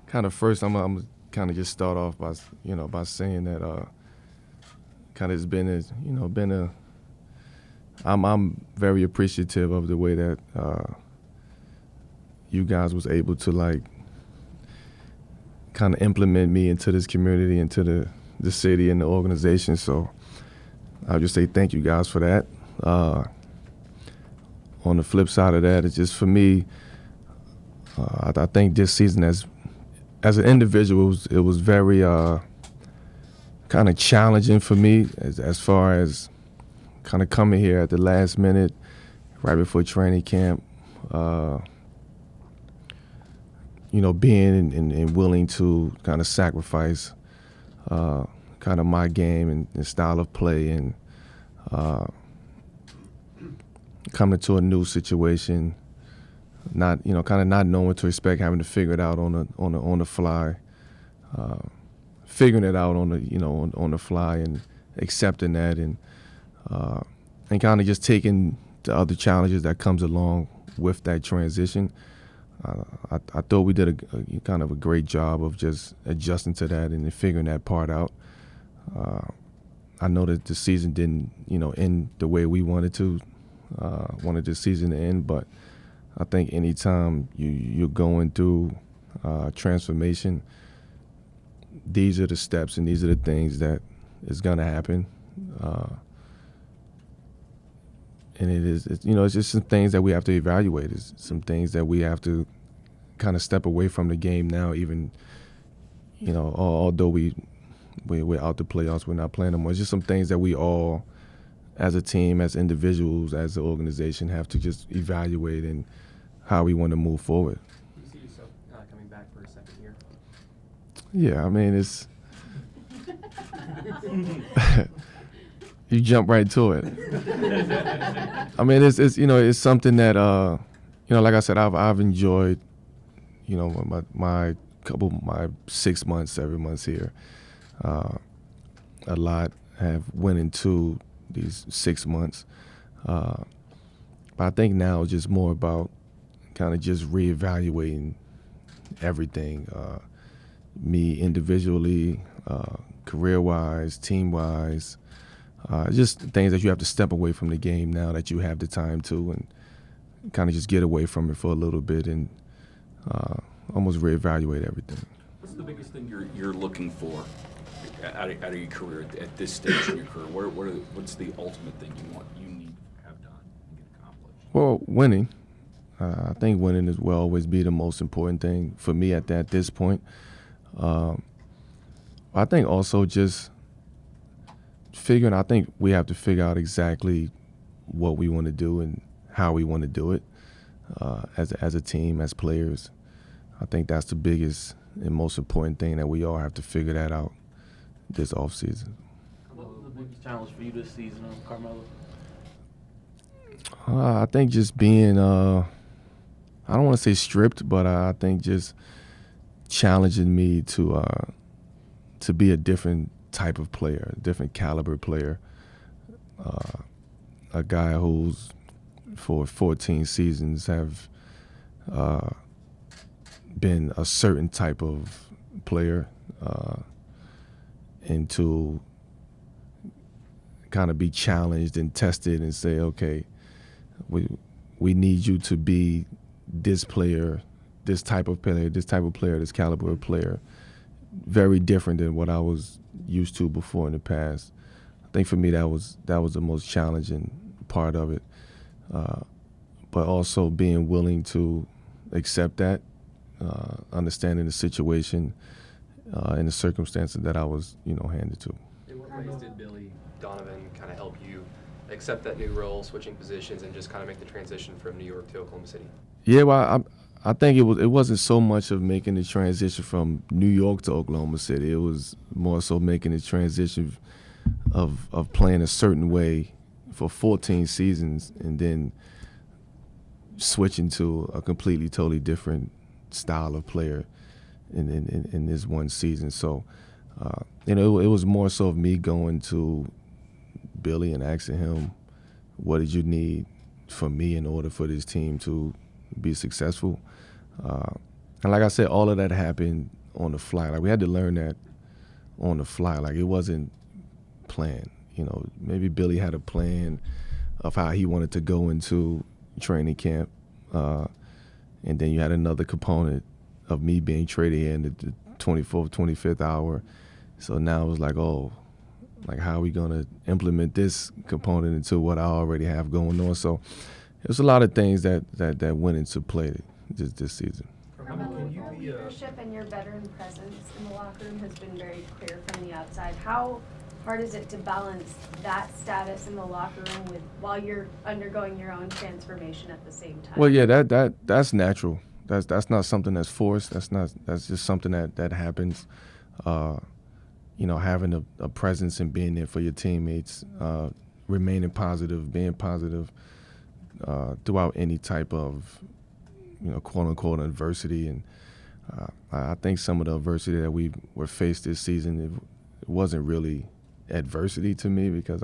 kind of first, I'm kind of just start off by by saying that kind of it's been a I'm very appreciative of the way that you guys was able to like kind of implement me into this community, into the city and the organization. So I'll just say thank you guys for that. On the flip side of that, it's just for me, I think this season as an individual, it was very kind of challenging for me as far as kind of coming here at the last minute, right before training camp, being and willing to kind of sacrifice kind of my game and style of play and coming to a new situation, not kind of not knowing what to expect, having to figure it out on the fly, figuring it out on the fly and accepting that and kind of just taking the other challenges that comes along with that transition. I thought we did a kind of a great job of just adjusting to that and figuring that part out. I know that the season didn't, end the way we wanted to, wanted the season to end, but I think anytime you're going through transformation, these are the steps and these are the things that is going to happen. And it's just some things that we have to evaluate. It's some things that we have to kind of step away from the game now, even, although we're out the playoffs, we're not playing them more. It's just some things that we all, as a team, as individuals, as an organization, have to just evaluate and how we want to move forward. Do you see yourself coming back for a second year? Yeah, I mean, it's you jump right to it. I mean, it's something that like I said, I've enjoyed, my 6 months, 7 months here, a lot. Have went into these 6 months, but I think now it's just more about kind of just reevaluating everything, me individually, career-wise, team-wise. Just things that you have to step away from the game now that you have the time to, and kind of just get away from it for a little bit and almost reevaluate everything. What's the biggest thing you're looking for out of your career at this stage in your career? What's the ultimate thing you need to have done and get accomplished? Well, winning. I think winning will always be the most important thing for me at this point. I think also just I think we have to figure out exactly what we want to do and how we want to do it as a team, as players. I think that's the biggest and most important thing that we all have to figure that out this offseason. What was the biggest challenge for you this season, Carmelo? I think just being, I don't want to say stripped, but I think just challenging me to be a different type of player, a different caliber player, a guy who's for 14 seasons have been a certain type of player, and to kind of be challenged and tested and say, okay, we need you to be this player, this type of player, this caliber of player, very different than what I was used to before in the past. I think for me that was the most challenging part of it, but also being willing to accept that, understanding the situation and the circumstances that I was handed to. In what ways did Billy Donovan kind of help you accept that new role, switching positions, and just kind of make the transition from New York to Oklahoma City? Yeah, well, I think it wasn't so much of making the transition from New York to Oklahoma City. It was more so making the transition of playing a certain way for 14 seasons and then switching to a completely, totally different style of player in this one season. So, it was more so of me going to Billy and asking him, what did you need from me in order for this team to be successful? And like I said, all of that happened on the fly. Like we had to learn that on the fly. Like it wasn't planned. You know, maybe Billy had a plan of how he wanted to go into training camp, and then you had another component of me being traded in at the 24th, 25th hour. So now it was like, oh, like how are we going to implement this component into what I already have going on? So there's a lot of things that went into play this season. Your leadership and your veteran presence in the locker room has been very clear from the outside. How hard is it to balance that status in the locker room with while you're undergoing your own transformation at the same time? Well, yeah, that's natural. That's not something that's forced. That's just something that happens. You know, having a presence and being there for your teammates, remaining positive, being positive throughout any type of, you know, quote unquote adversity. And I think some of the adversity that we were faced this season, it wasn't really adversity to me because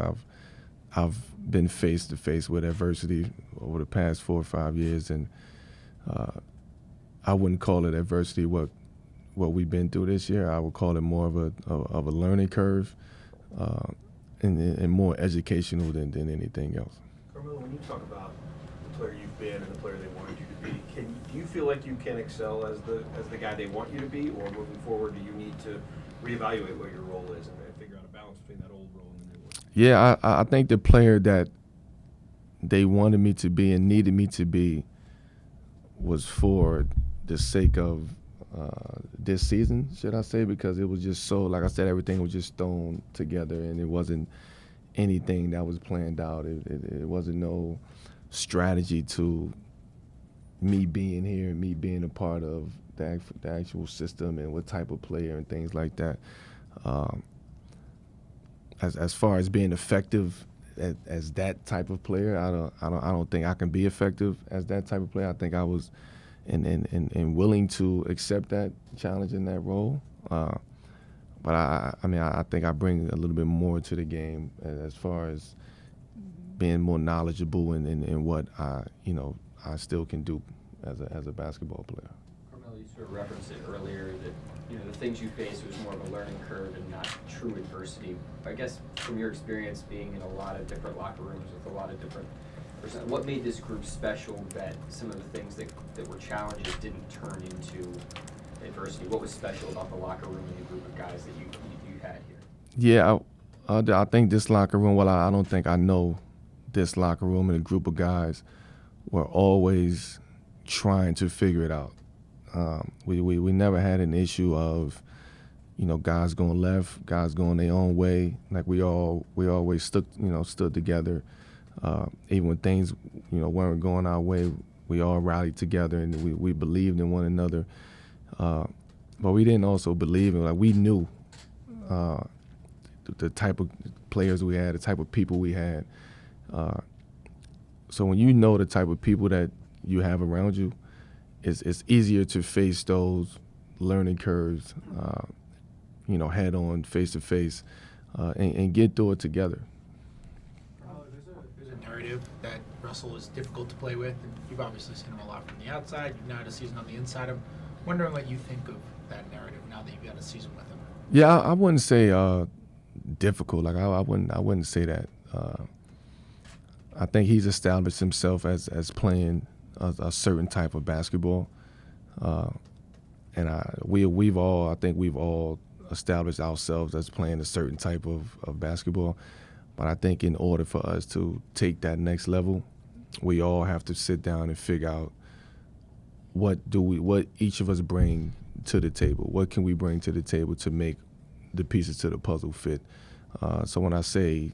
I've been face to face with adversity over the past 4 or 5 years, and I wouldn't call it adversity. What we've been through this year, I would call it more of a learning curve, and more educational than anything else. Carmelo, when you talk about the player you've been and the player they wanted you to be, do you feel like you can excel as the guy they want you to be, or moving forward, do you need to reevaluate what your role is and figure out a balance between that old role and the new one? Yeah, I think the player that they wanted me to be and needed me to be was for the sake of this season, should I say, because it was just so, like I said, everything was just thrown together and it wasn't anything that was planned out. It wasn't no strategy to me being here and me being a part of the actual system and what type of player and things like that. As far as being effective as that type of player, I don't think I can be effective as that type of player. I think I was and willing to accept that challenge in that role. But I think I bring a little bit more to the game as far as being more knowledgeable in what I still can do as a basketball player. Carmelo, you sort of referenced it earlier that the things you faced was more of a learning curve and not true adversity. I guess from your experience being in a lot of different locker rooms with a lot of different person, what made this group special that some of the things that were challenges didn't turn into adversity? What was special about the locker room and the group of guys that you had here? Yeah, I think this locker room, well, I don't think I know this locker room and a group of guys were always trying to figure it out. We never had an issue of, guys going left, guys going their own way. Like we always stood together. Even when things, weren't going our way, we all rallied together and we believed in one another. But we didn't also believe in, we knew the type of players we had, the type of people we had. So when you know the type of people that you have around you, it's easier to face those learning curves, head on, face to face, and get through it together. There's a narrative that Russell is difficult to play with, and you've obviously seen him a lot from the outside. You've now had a season on the inside. I'm wondering what you think of that narrative now that you've got a season with him. Yeah, I wouldn't say difficult. Like I wouldn't say that. I think he's established himself as playing a certain type of basketball, and we've all established ourselves as playing a certain type of basketball. But I think in order for us to take that next level, we all have to sit down and figure out what each of us bring to the table. What can we bring to the table to make the pieces to the puzzle fit? So when I say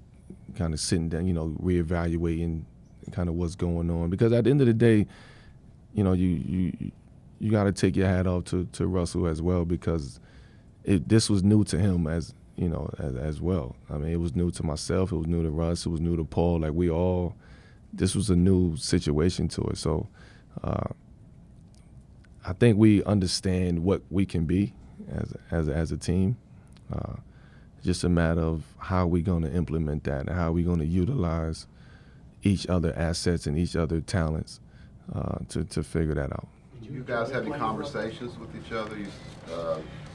kind of sitting down, reevaluating kind of what's going on, because at the end of the day, you got to take your hat off to Russell as well, because this was new to him as well. I mean, it was new to myself, it was new to Russ, it was new to Paul. This was a new situation to us. So I think we understand what we can be as a team. Just a matter of how we're going to implement that and how we're going to utilize each other assets and each other talents to figure that out. You guys had any conversations with each other?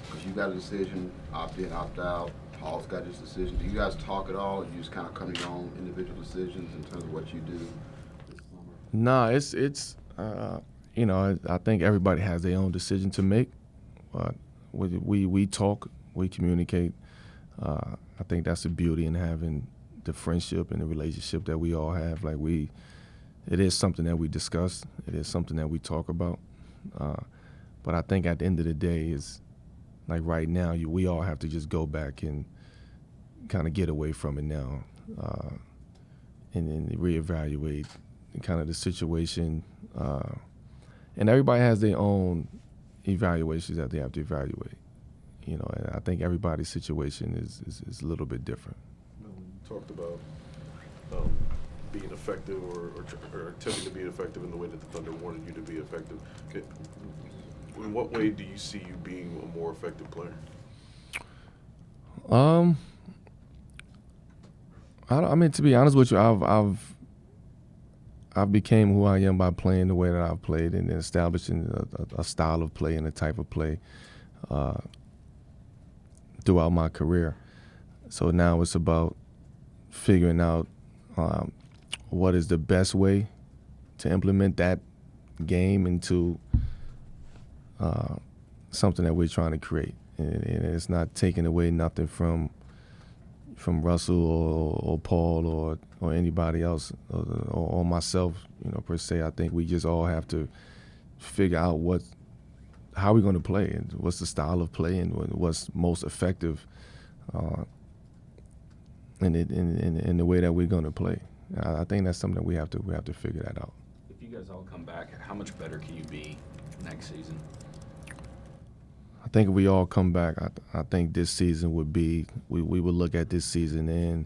Because you got a decision, opt in, opt out. Paul's got his decision. Do you guys talk at all, or you just kind of come to your own individual decisions in terms of what you do this summer? No, it's you know, I think everybody has their own decision to make. We talk, we communicate. I think that's the beauty in having the friendship and the relationship that we all have. Like it is something that we discuss. It is something that we talk about. But I think at the end of the day, is like right now, we all have to just go back and kind of get away from it now, and reevaluate kind of the situation. And everybody has their own evaluations that they have to evaluate. You know, and I think everybody's situation is a little bit different. You talked about being effective or attempting to be effective in the way that the Thunder wanted you to be effective. In what way do you see you being a more effective player? I mean, to be honest with you, I've became who I am by playing the way that I've played and establishing a style of play and a type of play throughout my career. So now it's about figuring out what is the best way to implement that game into something that we're trying to create. And it's not taking away nothing from Russell or Paul or anybody else or myself, you know, per se. I think we just all have to figure out how we're going to play and what's the style of play and what's most effective in the way that we're going to play. I think that's something that we have to figure that out. If you guys all come back, how much better can you be next season? I think if we all come back, I think this season would be, we would look at this season and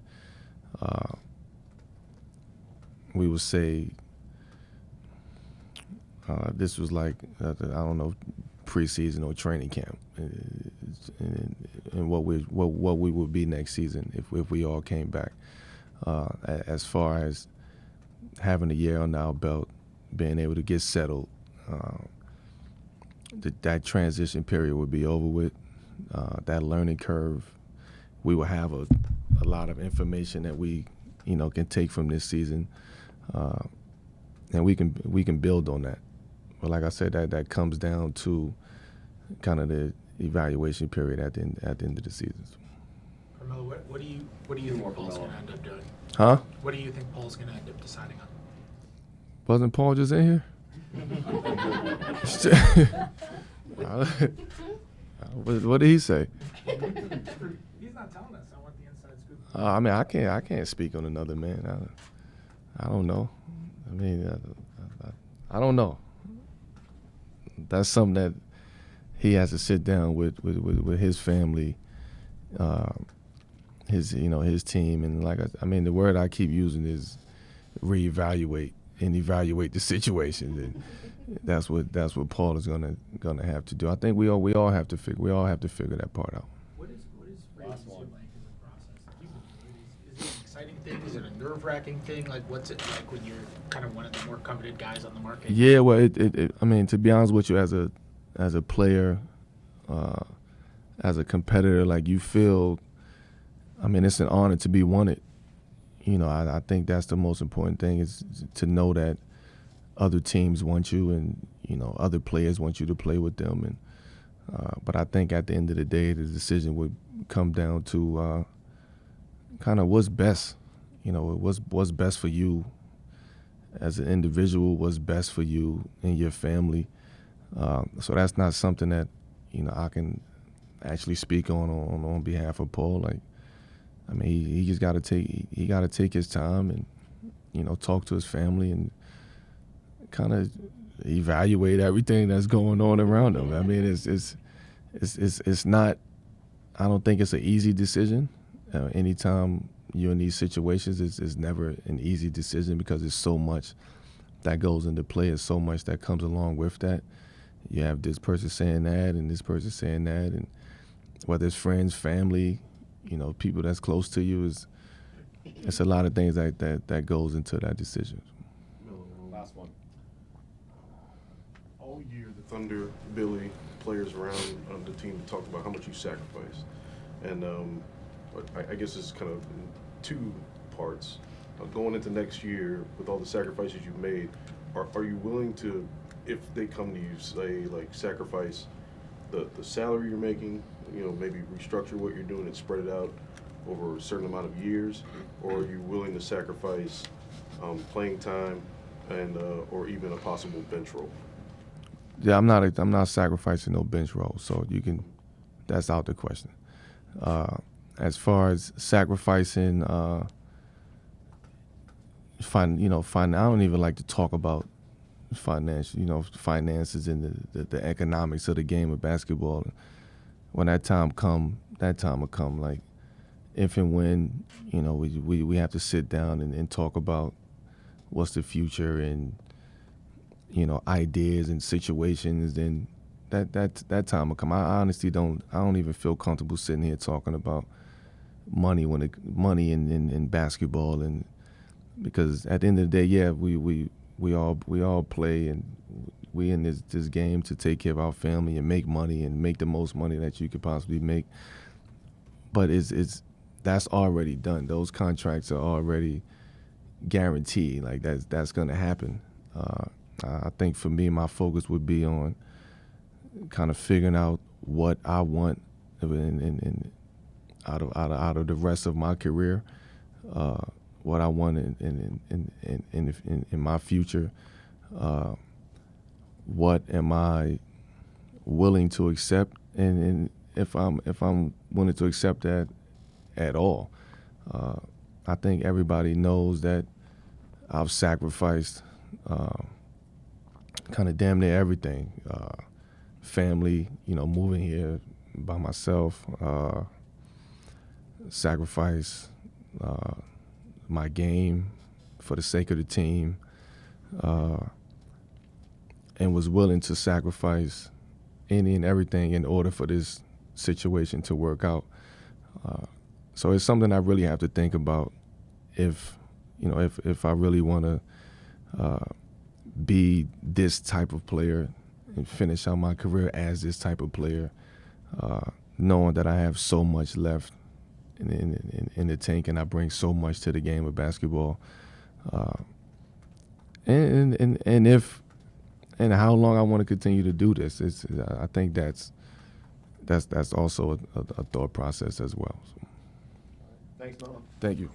we would say this was like, I don't know, preseason or training camp, and what we would be next season if we all came back. As far as having a year on our belt, being able to get settled, that transition period would be over with. That learning curve, we will have a lot of information that we, you know, can take from this season, and we can build on that. But like I said, that comes down to kind of the evaluation period at the end of the season. Carmelo, what do you think Paul's going to end up doing? Huh? What do you think Paul's going to end up deciding on? Wasn't Paul just in here? What did he say? He's not telling us. I want the inside scoop. I mean, I can't speak on another man. I don't know. I mean, I don't know. That's something that he has to sit down with his family, his team, and I mean, the word I keep using is reevaluate and evaluate the situation. And that's what Paul is gonna have to do. I think we all have to figure that part out. What is free agency like as a process? Is it an exciting thing? Is it a nerve-wracking thing? Like, what's it like when you're kind of one of the more coveted guys on the market? Yeah, well, I mean, to be honest with you, as a player, as a competitor, like you feel, I mean, it's an honor to be wanted. You know, I think that's the most important thing is to know that other teams want you and, you know, other players want you to play with them. And but I think at the end of the day, the decision would come down to kind of what's best. You know, what's best for you as an individual, what's best for you and your family. So that's not something that, you know, I can actually speak on behalf of Paul. Like, I mean, he just got to take his time and, you know, talk to his family and kind of evaluate everything that's going on around him. I mean, it's not. I don't think it's an easy decision. Anytime you're in these situations, it's never an easy decision because there's so much that goes into play. There's so much that comes along with that. You have this person saying that and this person saying that, and whether it's friends, family, you know, people that's close to you, it's a lot of things that goes into that decision. Last one. all year the Thunder, Billy, players around the team talk about how much you sacrificed, and I guess it's kind of in two parts. Going into next year with all the sacrifices you've made, are you willing to, if they come to you, say like sacrifice the salary you're making, you know, maybe restructure what you're doing and spread it out over a certain amount of years, or are you willing to sacrifice playing time and or even a possible bench role? Yeah, I'm not sacrificing no bench role, so that's out the question. As far as sacrificing, I don't even like to talk about finances and the economics of the game of basketball. When that time will come. Like, if and when, we have to sit down and talk about what's the future and, ideas and situations, then that time will come. I honestly don't even feel comfortable sitting here talking about money in basketball, and because at the end of the day, yeah, we all play, and we in this game to take care of our family and make money and make the most money that you could possibly make. But that's already done. Those contracts are already guaranteed. Like that's gonna happen. I think for me, my focus would be on kind of figuring out what I want in out of the rest of my career, what I want in my future. What am I willing to accept, and if I'm willing to accept that at all. I think everybody knows that I've sacrificed kind of damn near everything. Family, moving here by myself, sacrifice my game for the sake of the team, and was willing to sacrifice any and everything in order for this situation to work out. So it's something I really have to think about if I really want to be this type of player and finish out my career as this type of player, knowing that I have so much left in the tank and I bring so much to the game of basketball. And how long I want to continue to do this. I think that's also a thought process as well. So. Thanks, Nolan. Thank you.